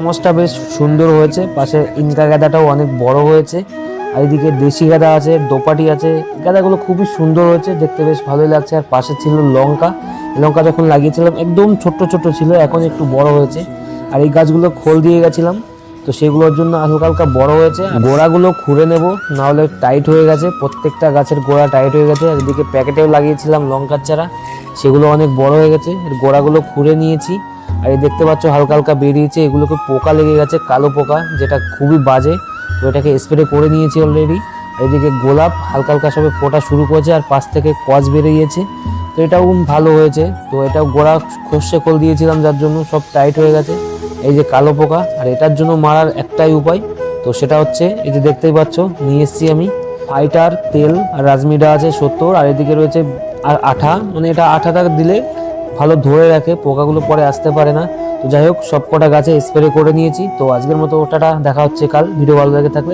চামচটা বেশ সুন্দর হয়েছে, পাশে ইনকা গাঁদাটাও অনেক বড় হয়েছে, আর এদিকে দেশি গাঁদা আছে, দোপাটি আছে। গাঁদাগুলো খুবই সুন্দর হয়েছে, দেখতে বেশ ভালোই লাগছে। আর পাশে ছিল লঙ্কা, লঙ্কা যখন লাগিয়েছিলাম একদম ছোট্ট ছোট্ট ছিল, এখন একটু বড় হয়েছে। আর এই গাছগুলো খোল দিয়ে গেছিলাম, তো সেগুলোর জন্য হালকা হালকা বড় হয়েছে। গোড়াগুলো খুঁড়ে নেব, নাহলে টাইট হয়ে গেছে, প্রত্যেকটা গাছের গোড়া টাইট হয়ে গেছে। আর এদিকে প্যাকেটেও লাগিয়েছিলাম লঙ্কার চারা, সেগুলো অনেক বড় হয়ে গেছে, এর গোড়াগুলো খুঁড়ে নিয়েছি। আর এই দেখতে পাচ্ছ হালকা হালকা বেরিয়েছে, এগুলোকে পোকা লেগে গেছে, কালো পোকা, যেটা খুবই বাজে। তো এটাকে স্প্রে করে নিয়েছি অলরেডি। আর এদিকে গোলাপ হালকা হালকা সবে ফোটা শুরু করেছে, আর পাশ থেকে কচ বেরিয়েছে, তো এটাও ভালো হয়েছে। তো এটাও গোড়া খসে খোল দিয়েছিলাম, যার জন্য সব টাইট হয়ে গেছে। এই যে কালো পোকা, আর এটার জন্য মারার একটাই উপায়, তো সেটা হচ্ছে এই যে দেখতেই পাচ্ছ নিয়ে এসেছি আমি ফাইটার তেল, আর রাজমিডা আছে 70, আর এদিকে রয়েছে আঠা, মানে এটা আঠাটা দিলে ভালো ধরে রাখে, পোকাগুলো পরে আসতে পারে না। তো যাই হোক, সব কটা গাছে স্প্রে করে নিয়েছি। তো আজকের মতো ওটা দেখা হচ্ছে কাল। ভিডিও ভালো লাগে থাকলে